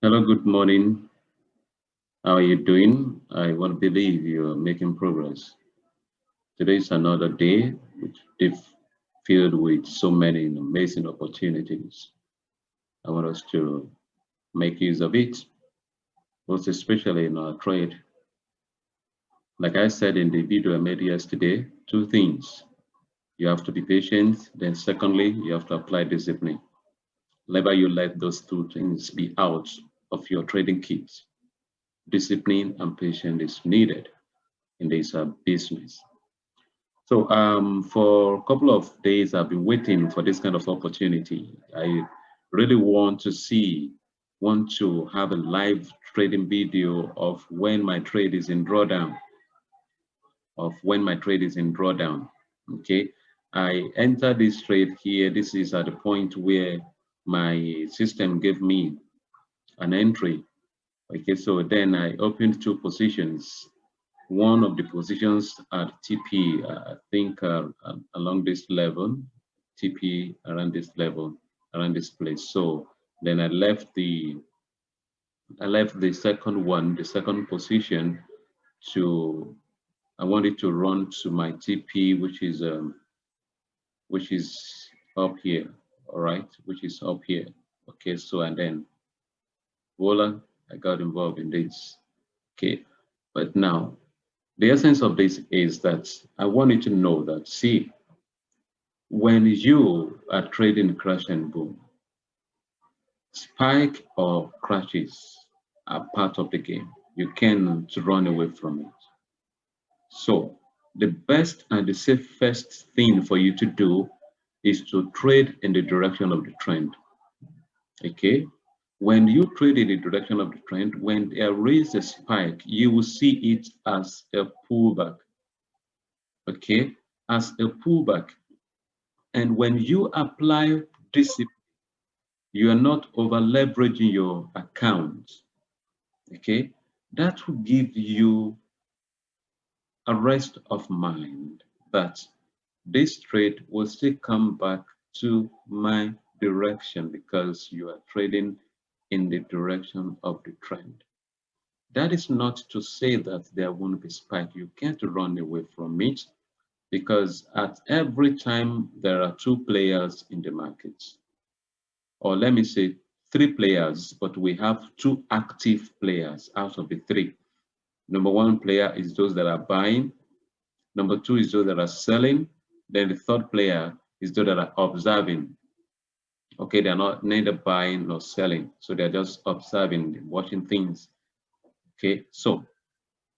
Hello, good morning. How are you doing? I want to believe you're making progress. Today is another day which is filled with so many amazing opportunities. I want us to make use of it, most especially in our trade. Like I said in the video I made yesterday, two things. You have to be patient. Then secondly, you have to apply discipline. Never you let those two things be out of your trading kit. Discipline and patience is needed in this business. So for a couple of days, I've been waiting for this kind of opportunity. I really want to have a live trading video of when my trade is in drawdown, Okay, I entered this trade here. This is at the point where my system gave me an entry. Okay, so then I opened two positions. One of the positions at TP, I think along this level, TP around this level, around this place. So then I left the second one, the second position to, I wanted to run to my TP, which is up here, all right, which is up here. Okay, so and then voila, I got involved in this. Okay, but now the essence of this is that I want you to know that, see, when you are trading crash and boom, spike or crashes are part of the game. You can't run away from it. So the best and the safest thing for you to do is to trade in the direction of the trend. Okay? When you trade in the direction of the trend, when there is a spike, you will see it as a pullback. Okay? As a pullback. And when you apply discipline, you are not over leveraging your account. Okay, that will give you a rest of mind that this trade will still come back to my direction because you are trading in the direction of the trend. That is not to say that there won't be spike. You can't run away from it because at every time there are two players in the market, or let me say three players, but we have two active players out of the three. Number one player is those that are buying. Number two is those that are selling. Then the third player is those that are observing. Okay, they're not neither buying nor selling. So they're just observing, watching things. Okay, so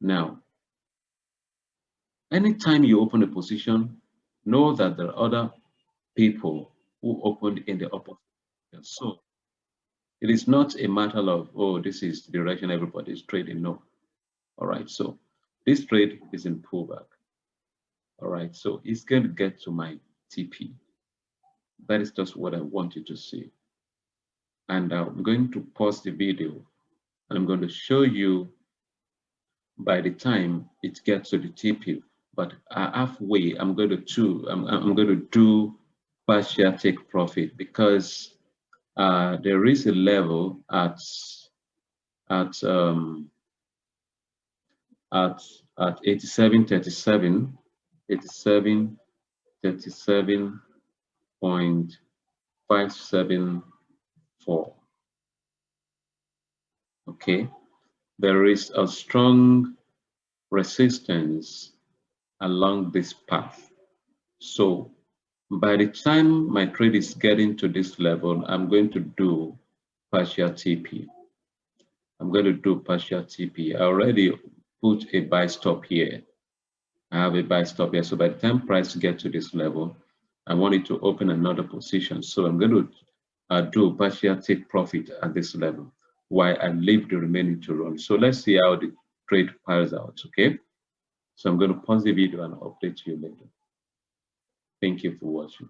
now, anytime you open a position, know that there are other people who opened in the opposite. So it is not a matter of, oh, this is the direction everybody is trading. No. All right, so this trade is in pullback. All right, so it's going to get to my TP. That is just what I want you to see. And I'm going to pause the video and I'm going to show you by the time it gets to the TP. But halfway, I'm going to do partial take profit because there is a level at 87.37, 87.574. Okay, there is a strong resistance along this path. So by the time my trade is getting to this level, I'm going to do partial TP. I'm going to do partial TP. I already put a buy stop here. I have a buy stop here. So by the time price gets to this level, I want it to open another position. So I'm going to do partial take profit at this level while I leave the remaining to run. So let's see how the trade piles out, okay? So I'm going to pause the video and update you later. Thank you for watching.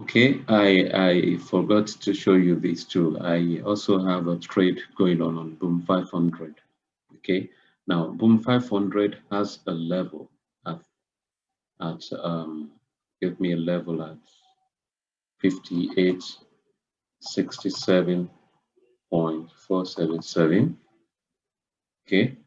Okay, I forgot to show you this too. I also have a trade going on Boom 500. Okay, now Boom 500 has a level give me a level at 58 67.477. Okay,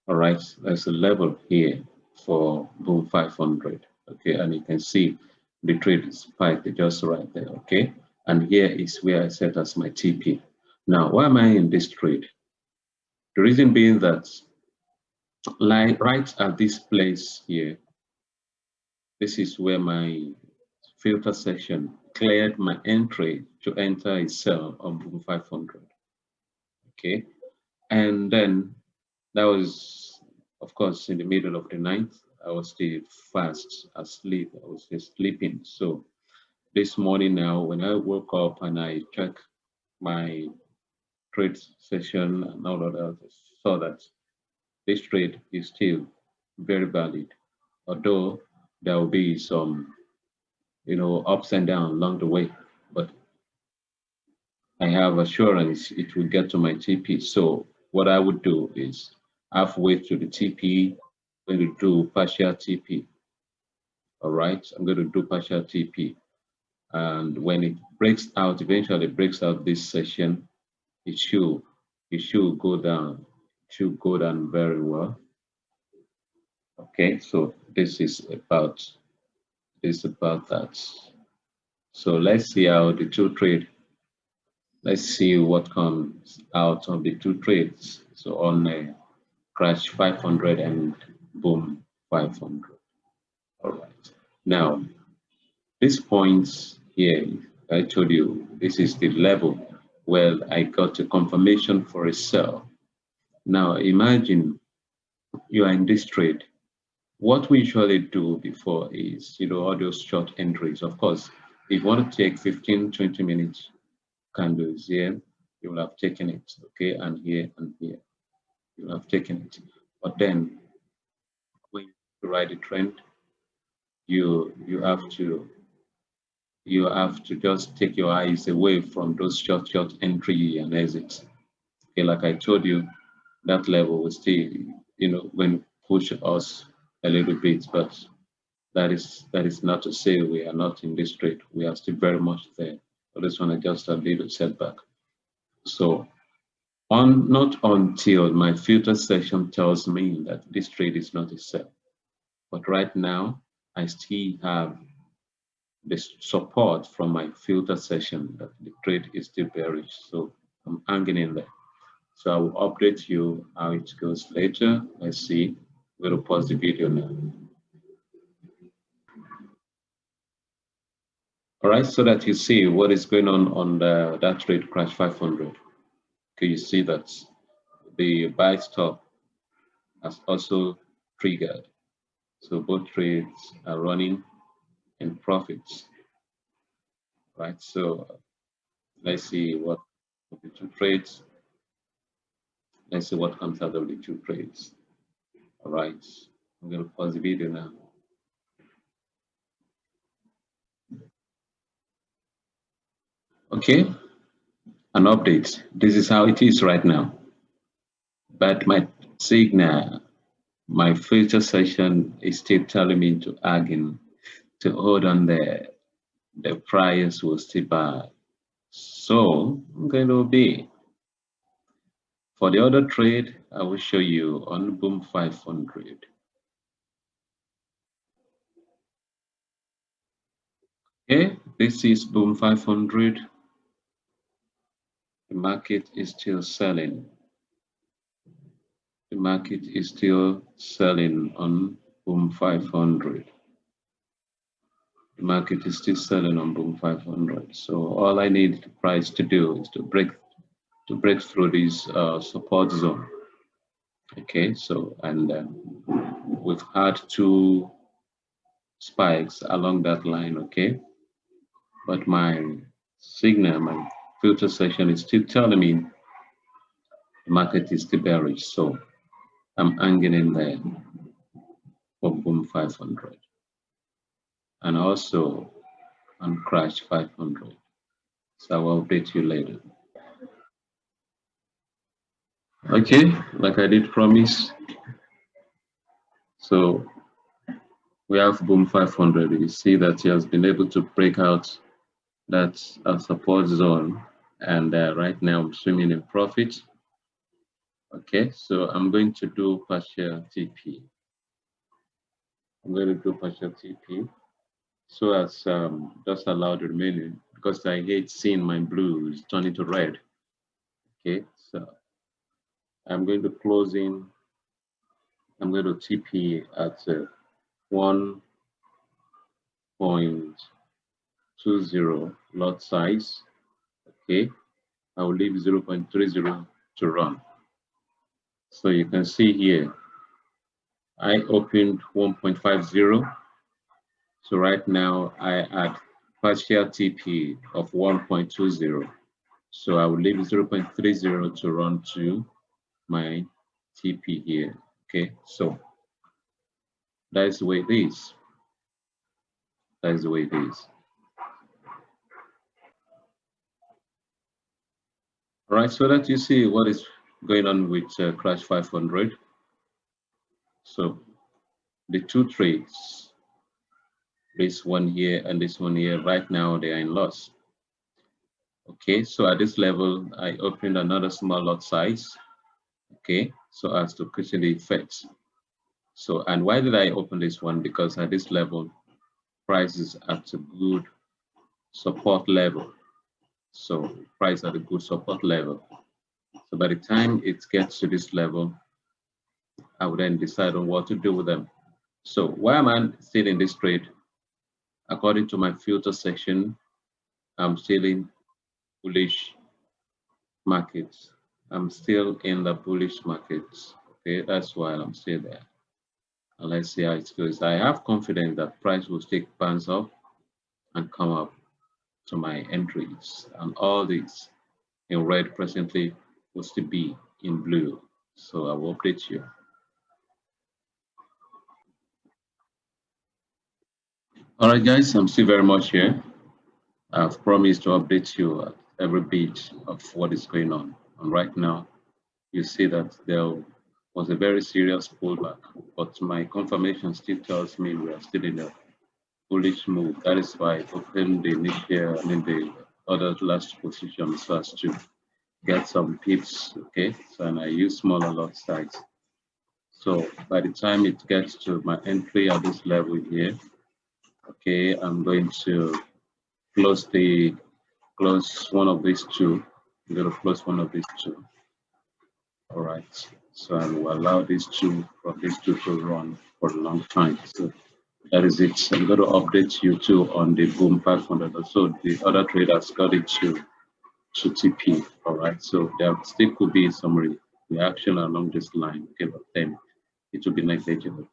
all right, there's a level here for boom 500. Okay, and you can see the trade spike just right there. Okay, and here is where I set as my TP. Now, why am I in this trade? The reason being that, like right at this place here, this is where my filter section cleared my entry to enter a sell on boom 500. Okay, and then that was, of course, in the middle of the night. I was still fast asleep. I was just sleeping. So this morning now, when I woke up and I checked my trade session and all of that, I saw that this trade is still very valid, although there will be some, ups and downs along the way, but I have assurance it will get to my TP. So what I would do is halfway to the TP, I'm going to do partial TP. All right, I'm going to do partial TP. And when it breaks out, eventually breaks out this session, it should go down. It should go down very well. Okay, so this is about that. So let's see how the two trade. Let's see what comes out of the two trades. So on crash 500 and boom 500. All right. Now, this points here, I told you, this is the level where I got a confirmation for a sell. Now, imagine you are in this trade. What we usually do before is, all those short entries. Of course, if you want to take 15, 20 minutes candles here, you will have taken it, okay? And here and here, you will have taken it. But then when you ride a trend, you have to just take your eyes away from those short entry and exits. Okay, like I told you, that level will still, when push us a little bit, but that is not to say we are not in this trade. We are still very much there. But this one is just a little setback. So not until my filter session tells me that this trade is not a sell. But right now, I still have the support from my filter session that the trade is still bearish. So I'm hanging in there. So I will update you how it goes later. Let's see. We'll pause the video now. All right, so that you see what is going on that trade crash 500. Okay, you see that the buy stop has also triggered. So both trades are running in profits, right? So let's see what the two trades. Let's see what comes out of the two trades. All right, I'm going to pause the video now. Okay, an update. This is how it is right now. But my signal, my filter session is still telling me to again to hold on there. The price will still buy. So I'm going to be. For the other trade, I will show you on boom 500. Okay, this is boom 500. The market is still selling. The market is still selling on boom 500. The market is still selling on boom 500. So all I need the price to do is to break through this support zone. Okay, so and we've had two spikes along that line. Okay, but my signal, my filter session is still telling me the market is still bearish. So I'm hanging in there for boom 500 and also on crash 500. So I will update you later. Okay, like I did promise. So we have boom 500. You see that he has been able to break out That's a support zone, and right now I'm swimming in profit. Okay, so I'm going to do partial TP. I'm going to do partial TP so as just allow the remaining, because I hate seeing my blues turn into red. Okay, so I'm going to close in. I'm going to TP at 1.20 lot size. Okay, I will leave 0.30 to run. So you can see here, I opened 1.50. So right now I add partial TP of 1.20. So I will leave 0.30 to run to my TP here. Okay, so that is the way it is. That is the way it is. All right, so that you see what is going on with Crash 500. So the two trades, this one here and this one here, right now they are in loss. Okay, so at this level, I opened another small lot size. Okay, so as to cushion the effects. So, and why did I open this one? Because at this level, price is at a good support level. So price at a good support level. So by the time it gets to this level, I would then decide on what to do with them. So why am I still in this trade? According to my filter section, I'm still in bullish markets. I'm still in the bullish markets. Okay, that's why I'm still there. And let's see how it goes. I have confidence that price will still bounce up and come up to my entries, and all these in red presently will still be in blue. So I will update you. All right, guys, I'm still very much here. I've promised to update you at every bit of what is going on. And right now, you see that there was a very serious pullback, but my confirmation still tells me we are still in a bullish move. That is why I opened the initial, the other last position so as to get some pips. Okay, so and I use smaller lot size. So by the time it gets to my entry at this level here, okay, I'm going to close one of these two. I'm going to close one of these two. All right. So I will allow these two to run for a long time. So that is it. I'm going to update you too on the Boom 500. So the other traders got it to TP. All right. So there still could be some reaction along this line. Okay, but then it will be negligible.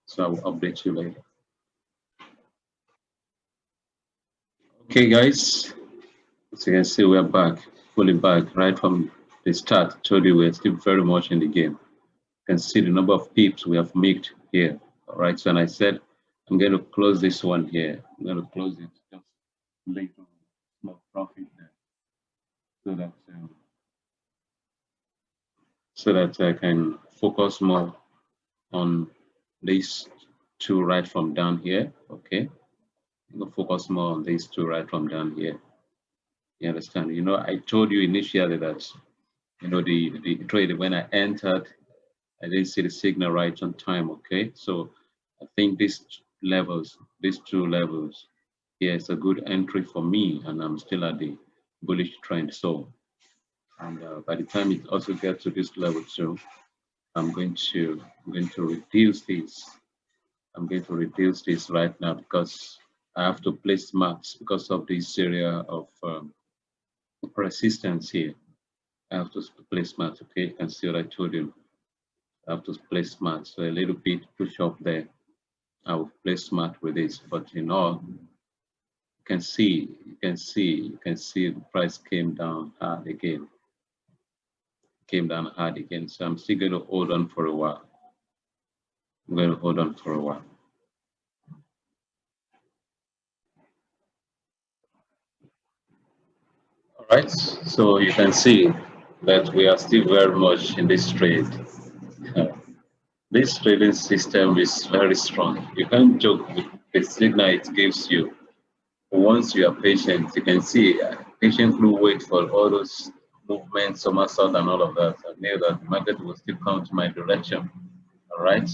So I will update you later. Okay, guys. As you can see, we're back, fully back right from the start. I told you we're still very much in the game. You can see the number of pips we have made here. All right, so and I said I'm going to close this one here. I'm going to close it just later, small profit there, so that I can focus more on these two right from down here. Okay, I'm going to focus more on these two right from down here. You understand? You know, I told you initially that the trade when I entered, I didn't see the signal right on time. Okay, so I think these two levels, here is a good entry for me, and I'm still at the bullish trend. So, and by the time it also gets to this level too, I'm going to reduce this. I'm going to reduce this right now because I have to place marks because of this area of resistance here. I have to place marks. Okay, you can see what I told you. I have to play smart, so a little bit push up there. I will play smart with this, but in all, you can see the price came down hard again. So I'm still going to hold on for a while. I'm going to hold on for a while. All right, so you can see that we are still very much in this trade. This trading system is very strong. You can't joke with the signal it gives you. Once you are patient, you can see patiently wait for all those movements, somersault, and all of that. I knew that the market will still come to my direction. All right.